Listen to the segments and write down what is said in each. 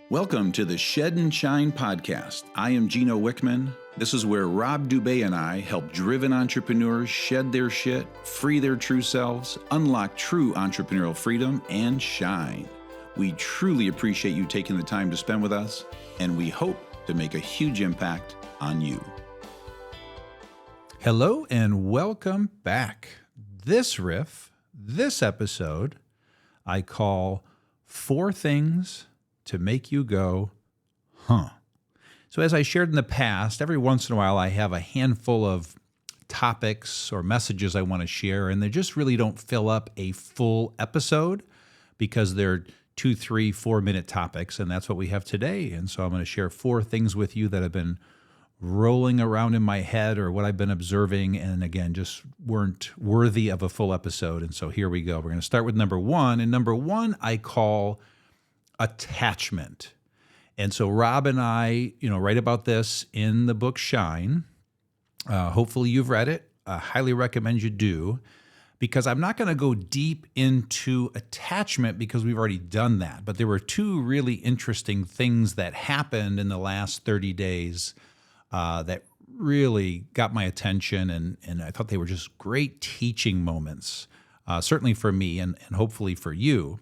Welcome to the Shed and Shine podcast. I am Gino Wickman. This is where Rob Dubé and I help driven entrepreneurs shed their shit, free their true selves, unlock true entrepreneurial freedom, and shine. We truly appreciate you taking the time to spend with us, and we hope to make a huge impact on you. Hello and welcome back. This episode, I call 4 Things to Make You Go, Huh. So as I shared in the past, every once in a while I have a handful of topics or messages I want to share, and they just really don't fill up a full episode because they're 2, 3, 4-minute topics, and that's what we have today. And so I'm going to share 4 things with you that have been rolling around in my head or what I've been observing, and again, just weren't worthy of a full episode. And so here we go. We're going to start with number 1, and number 1 I call attachment. And so Rob and I, write about this in the book Shine. Hopefully you've read it. I highly recommend you do, because I'm not going to go deep into attachment because we've already done that. But there were 2 really interesting things that happened in the last 30 days that really got my attention, and I thought they were just great teaching moments, certainly for me and hopefully for you.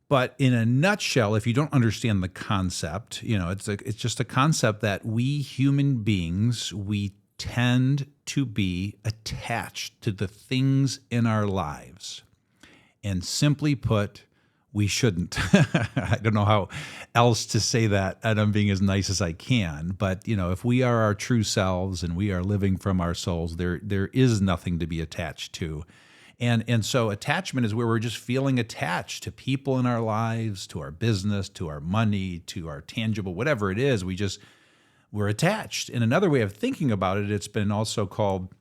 But in a nutshell, if you don't understand the concept, it's just a concept that we human beings, we tend to be attached to the things in our lives. And simply put, we shouldn't. I don't know how else to say that, and I'm being as nice as I can. But, if we are our true selves and we are living from our souls, there is nothing to be attached to. And so attachment is where we're just feeling attached to people in our lives, to our business, to our money, to our tangible, whatever it is, we're attached. And another way of thinking about it, it's been also called,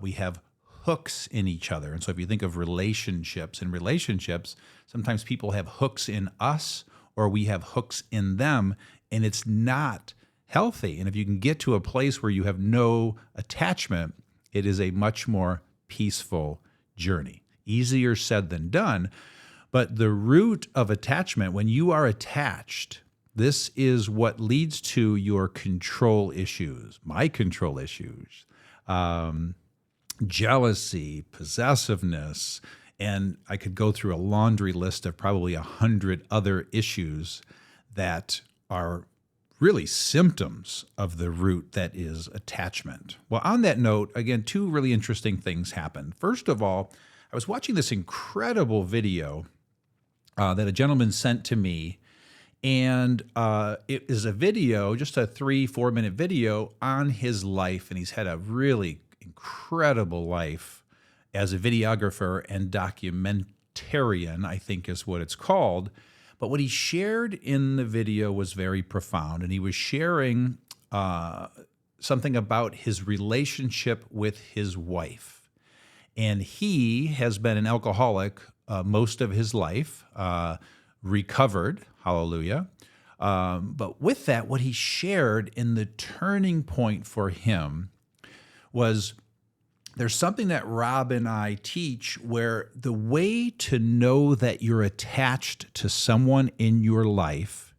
we have hooks in each other. And so if you think of relationships, sometimes people have hooks in us or we have hooks in them, and it's not healthy. And if you can get to a place where you have no attachment, it is a much more peaceful journey. Easier said than done, but the root of attachment, when you are attached, this is what leads to your control issues, my control issues, jealousy, possessiveness, and I could go through a laundry list of probably 100 other issues that are really symptoms of the root that is attachment. Well, on that note, again, 2 really interesting things happened. First of all, I was watching this incredible video that a gentleman sent to me, and it is a video, just a 3-4 minute video on his life, and he's had a really incredible life as a videographer and documentarian, I think is what it's called. But what he shared in the video was very profound, and he was sharing something about his relationship with his wife. And he has been an alcoholic most of his life, recovered, hallelujah. But with that, what he shared in the turning point for him was, there's something that Rob and I teach where the way to know that you're attached to someone in your life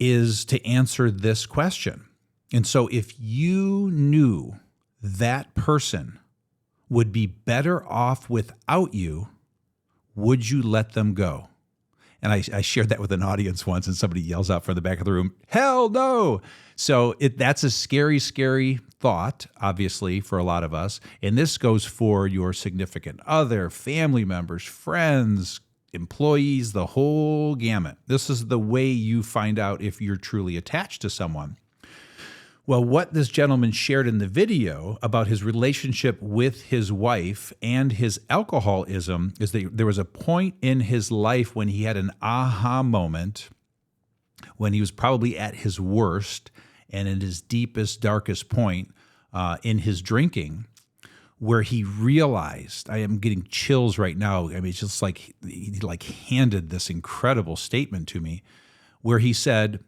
is to answer this question. And so if you knew that person would be better off without you, would you let them go? And I shared that with an audience once, and somebody yells out from the back of the room, "Hell no!" So that's a scary, scary thought, obviously, for a lot of us. And this goes for your significant other, family members, friends, employees, the whole gamut. This is the way you find out if you're truly attached to someone. Well, what this gentleman shared in the video about his relationship with his wife and his alcoholism is that there was a point in his life when he had an aha moment, when he was probably at his worst and in his deepest, darkest point in his drinking, where he realized, I am getting chills right now. I mean, it's just like he handed this incredible statement to me, where he said,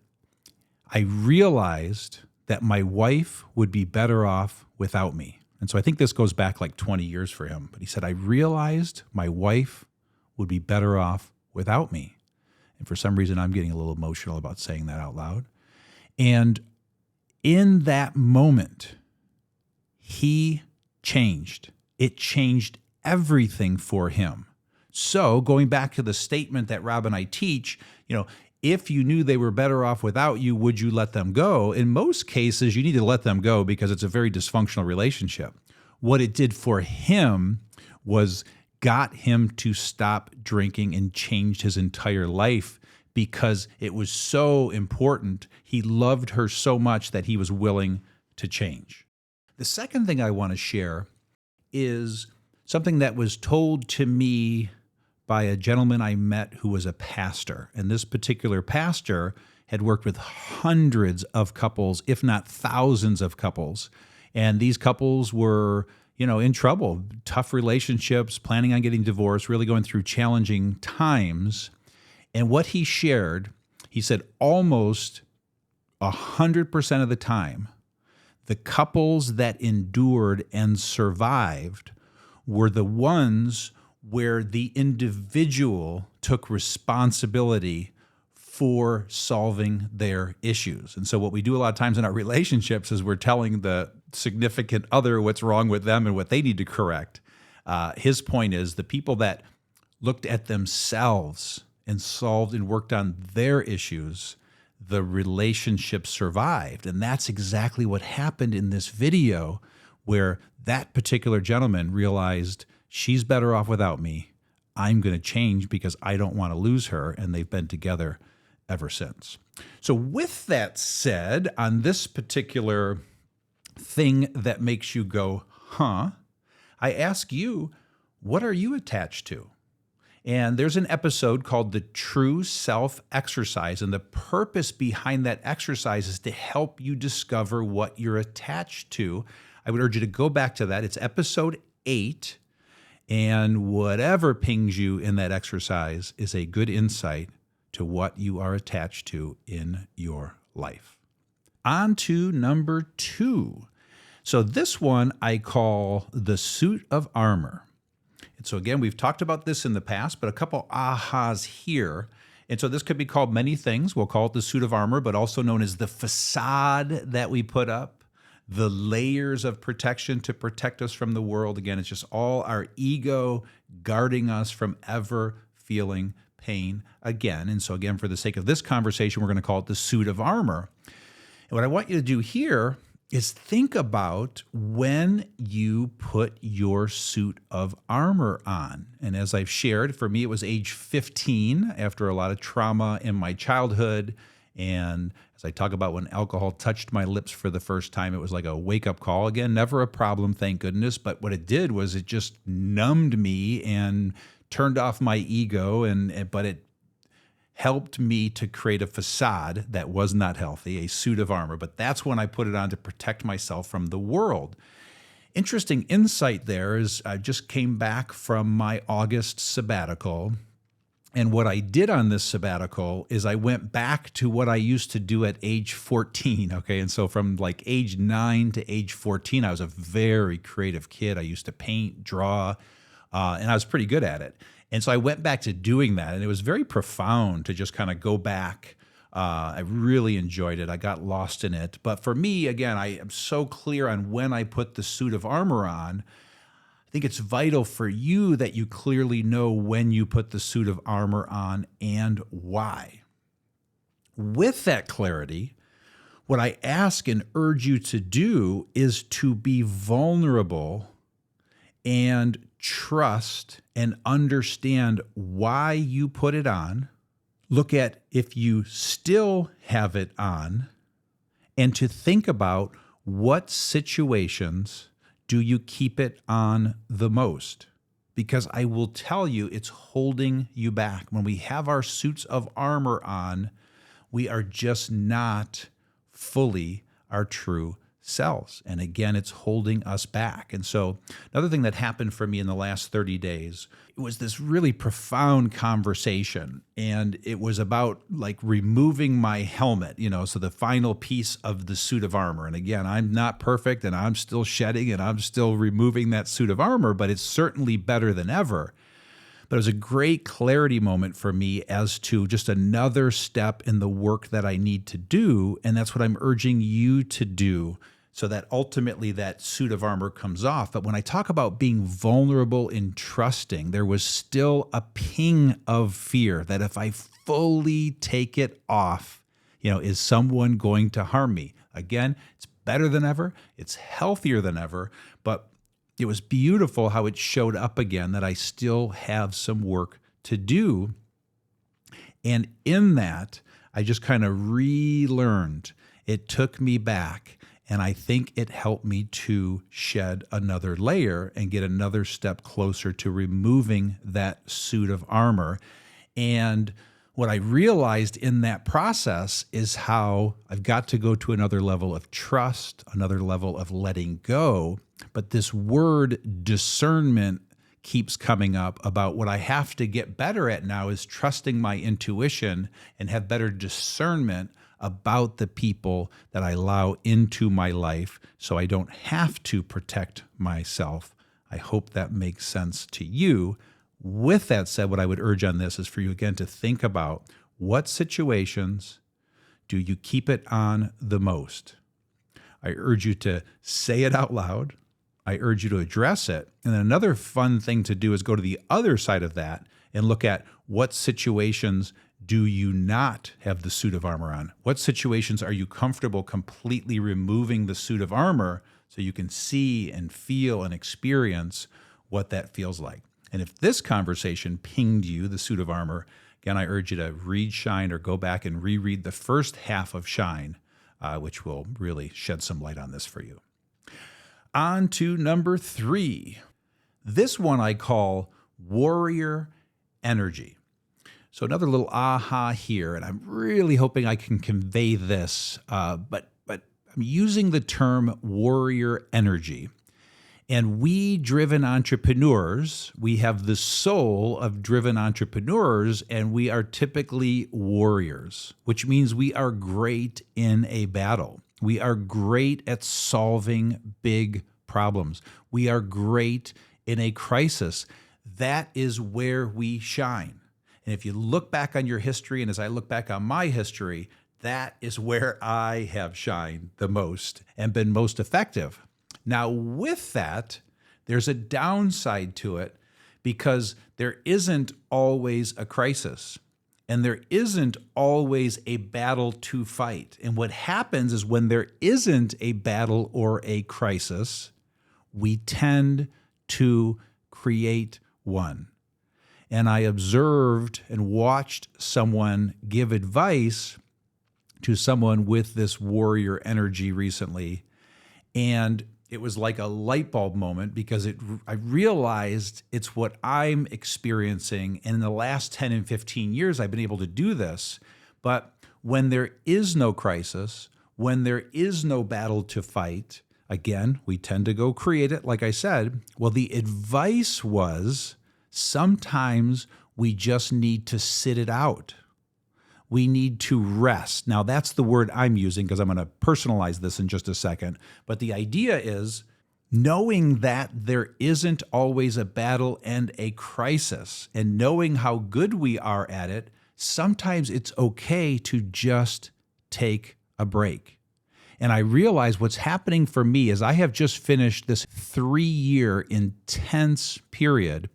I realized that my wife would be better off without me. And so I think this goes back like 20 years for him. But he said, I realized my wife would be better off without me. And for some reason, I'm getting a little emotional about saying that out loud. And in that moment, he changed. It changed everything for him. So going back to the statement that Rob and I teach, if you knew they were better off without you, would you let them go? In most cases, you need to let them go because it's a very dysfunctional relationship. What it did for him was got him to stop drinking and changed his entire life because it was so important. He loved her so much that he was willing to change. The second thing I want to share is something that was told to me by a gentleman I met who was a pastor. And this particular pastor had worked with hundreds of couples, if not thousands of couples. And these couples were, in trouble, tough relationships, planning on getting divorced, really going through challenging times. And what he shared, he said almost 100% of the time, the couples that endured and survived were the ones where the individual took responsibility for solving their issues. And so what we do a lot of times in our relationships is we're telling the significant other what's wrong with them and what they need to correct. His point is the people that looked at themselves and solved and worked on their issues, the relationship survived. And that's exactly what happened in this video, where that particular gentleman realized she's better off without me. I'm going to change because I don't want to lose her. And they've been together ever since. So with that said, on this particular thing that makes you go, huh, I ask you, what are you attached to? And there's an episode called the True Self Exercise. And the purpose behind that exercise is to help you discover what you're attached to. I would urge you to go back to that. It's episode 8. And whatever pings you in that exercise is a good insight to what you are attached to in your life. On to number 2. So this one I call the suit of armor. And so again, we've talked about this in the past, but a couple ahas here. And so this could be called many things. We'll call it the suit of armor, but also known as the facade that we put up. The layers of protection to protect us from the world. Again, it's just all our ego guarding us from ever feeling pain again. And so again, for the sake of this conversation, we're going to call it the suit of armor. And what I want you to do here is think about when you put your suit of armor on. And as I've shared, for me, it was age 15 after a lot of trauma in my childhood. And as I talk about when alcohol touched my lips for the first time, it was like a wake-up call. Again, never a problem, thank goodness. But what it did was it just numbed me and turned off my ego. But it helped me to create a facade that was not healthy, a suit of armor. But that's when I put it on to protect myself from the world. Interesting insight there is I just came back from my August sabbatical. And what I did on this sabbatical is I went back to what I used to do at age 14, okay? And so from like age 9 to age 14, I was a very creative kid. I used to paint, draw, and I was pretty good at it. And so I went back to doing that, and it was very profound to just kind of go back. I really enjoyed it. I got lost in it. But for me, again, I am so clear on when I put the suit of armor on. I think it's vital for you that you clearly know when you put the suit of armor on and why. With that clarity, what I ask and urge you to do is to be vulnerable and trust and understand why you put it on. Look at if you still have it on, and to think about what situations do you keep it on the most? Because I will tell you, it's holding you back. When we have our suits of armor on, we are just not fully our true selves. And again, it's holding us back. And so another thing that happened for me in the last 30 days, it was this really profound conversation. And it was about like removing my helmet, so the final piece of the suit of armor. And again, I'm not perfect and I'm still shedding and I'm still removing that suit of armor, but it's certainly better than ever. But it was a great clarity moment for me as to just another step in the work that I need to do. And that's what I'm urging you to do so that ultimately that suit of armor comes off. But when I talk about being vulnerable in trusting, there was still a ping of fear that if I fully take it off, is someone going to harm me? Again, it's better than ever. It's healthier than ever. But it was beautiful how it showed up again that I still have some work to do. And in that, I just kind of relearned. It took me back. And I think it helped me to shed another layer and get another step closer to removing that suit of armor. And what I realized in that process is how I've got to go to another level of trust, another level of letting go. But this word discernment keeps coming up about what I have to get better at now is trusting my intuition and have better discernment about the people that I allow into my life so I don't have to protect myself. I hope that makes sense to you. With that said, what I would urge on this is for you again to think about what situations do you keep it on the most? I urge you to say it out loud. I urge you to address it. And then another fun thing to do is go to the other side of that and look at what situations do you not have the suit of armor on? What situations are you comfortable completely removing the suit of armor so you can see and feel and experience what that feels like? And if this conversation pinged you, the suit of armor, again, I urge you to read Shine or go back and reread the first half of Shine, which will really shed some light on this for you. On to number 3. This one I call warrior energy. So another little aha here, and I'm really hoping I can convey this, but I'm using the term warrior energy. And we driven entrepreneurs, we have the soul of driven entrepreneurs, and we are typically warriors, which means we are great in a battle. We are great at solving big problems. We are great in a crisis. That is where we shine. And if you look back on your history, and as I look back on my history, that is where I have shined the most and been most effective. Now, with that, there's a downside to it because there isn't always a crisis and there isn't always a battle to fight. And what happens is when there isn't a battle or a crisis, we tend to create one. And I observed and watched someone give advice to someone with this warrior energy recently. And it was like a light bulb moment because I realized it's what I'm experiencing. And in the last 10 and 15 years, I've been able to do this. But when there is no crisis, when there is no battle to fight, again, we tend to go create it, like I said. Well, the advice was sometimes we just need to sit it out. We need to rest. Now, that's the word I'm using because I'm going to personalize this in just a second. But the idea is knowing that there isn't always a battle and a crisis, and knowing how good we are at it, sometimes it's okay to just take a break. And I realize what's happening for me is I have just finished this 3-year intense period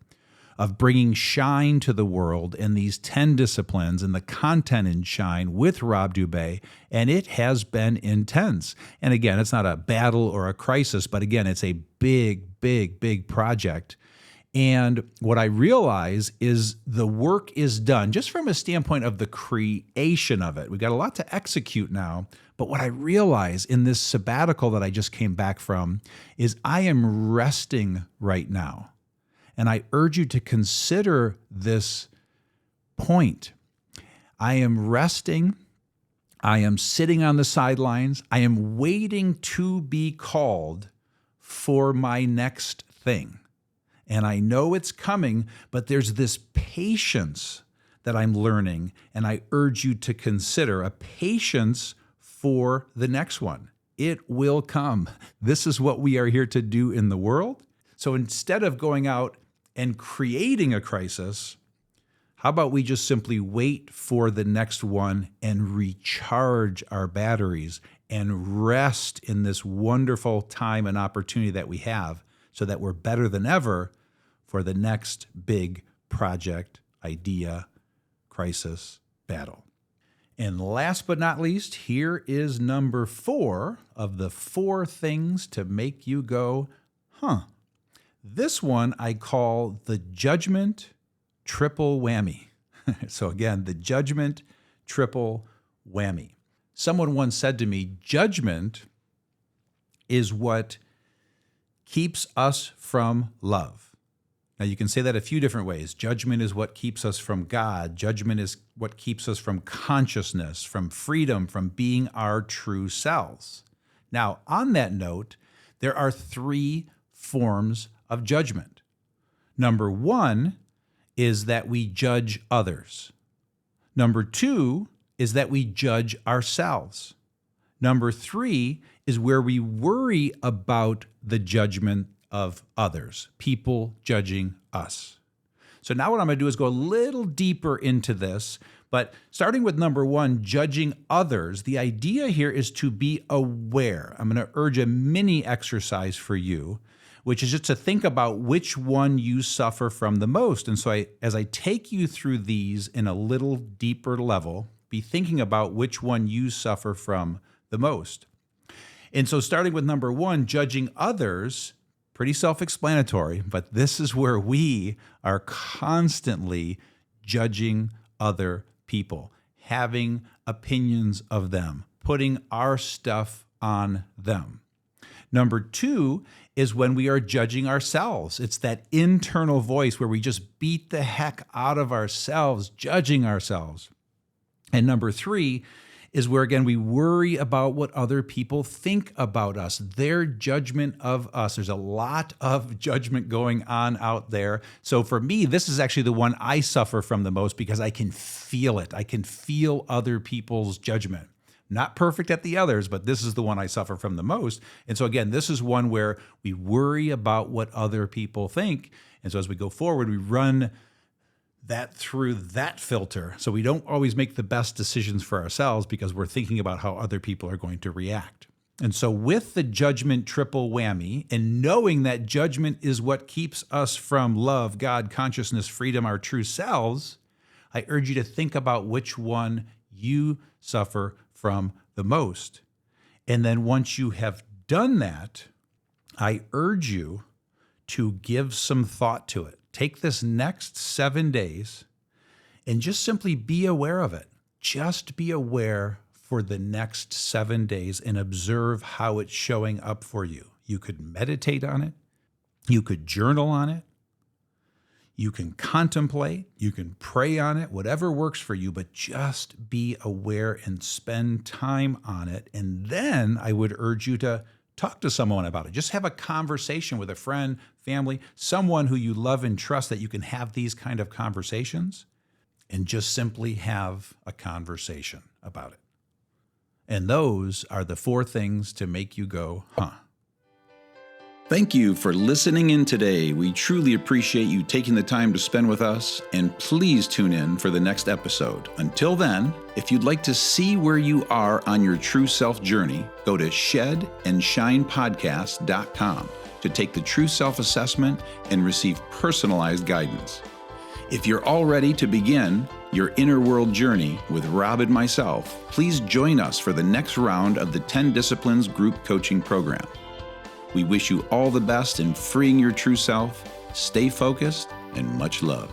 of bringing Shine to the world and these 10 disciplines and the content in Shine with Rob Dubay, and it has been intense. And again, it's not a battle or a crisis, but again, it's a big, big, big project. And what I realize is the work is done just from a standpoint of the creation of it. We've got a lot to execute now. But what I realize in this sabbatical that I just came back from is I am resting right now. And I urge you to consider this point. I am resting. I am sitting on the sidelines. I am waiting to be called for my next thing. And I know it's coming, but there's this patience that I'm learning, and I urge you to consider a patience for the next one. It will come. This is what we are here to do in the world. So instead of going out and creating a crisis, how about we just simply wait for the next one and recharge our batteries and rest in this wonderful time and opportunity that we have so that we're better than ever for the next big project, idea, crisis, battle. And last but not least, here is number 4 of the 4 things to make you go, huh. This one I call the judgment triple whammy. So again, the judgment triple whammy. Someone once said to me, judgment is what keeps us from love. Now, you can say that a few different ways. Judgment is what keeps us from God. Judgment is what keeps us from consciousness, from freedom, from being our true selves. Now, on that note, there are 3 forms of judgment. Number 1 is that we judge others. Number 2 is that we judge ourselves. Number 3 is where we worry about the judgment of others, people judging us. So now what I'm going to do is go a little deeper into this, but starting with number 1, judging others, the idea here is to be aware. I'm going to urge a mini exercise for you, which is just to think about which one you suffer from the most. And so as I take you through these in a little deeper level, be thinking about which one you suffer from the most. And so starting with number 1, judging others, pretty self-explanatory, but this is where we are constantly judging other people, having opinions of them, putting our stuff on them. Number 2 is when we are judging ourselves. It's that internal voice where we just beat the heck out of ourselves, judging ourselves. And number 3 is where, again, we worry about what other people think about us, their judgment of us. There's a lot of judgment going on out there. So for me, this is actually the one I suffer from the most because I can feel it. I can feel other people's judgment. Not perfect at the others, but this is the one I suffer from the most. And so again, this is one where we worry about what other people think. And so as we go forward, we run that through that filter. So we don't always make the best decisions for ourselves because we're thinking about how other people are going to react. And so with the judgment triple whammy and knowing that judgment is what keeps us from love, God, consciousness, freedom, our true selves, I urge you to think about which one you suffer from the most. And then once you have done that, I urge you to give some thought to it. Take this next 7 days and just simply be aware of it. Just be aware for the next 7 days and observe how it's showing up for you. You could meditate on it. You could journal on it. You can contemplate. You can pray on it, whatever works for you, but just be aware and spend time on it. And then I would urge you to talk to someone about it. Just have a conversation with a friend, family, someone who you love and trust that you can have these kind of conversations and just simply have a conversation about it. And those are the 4 things to make you go, huh. Thank you for listening in today. We truly appreciate you taking the time to spend with us, and please tune in for the next episode. Until then, if you'd like to see where you are on your true self journey, go to shedandshinepodcast.com to take the true self assessment and receive personalized guidance. If you're all ready to begin your inner world journey with Rob and myself, please join us for the next round of the 10 Disciplines Group Coaching Program. We wish you all the best in freeing your true self. Stay focused and much love.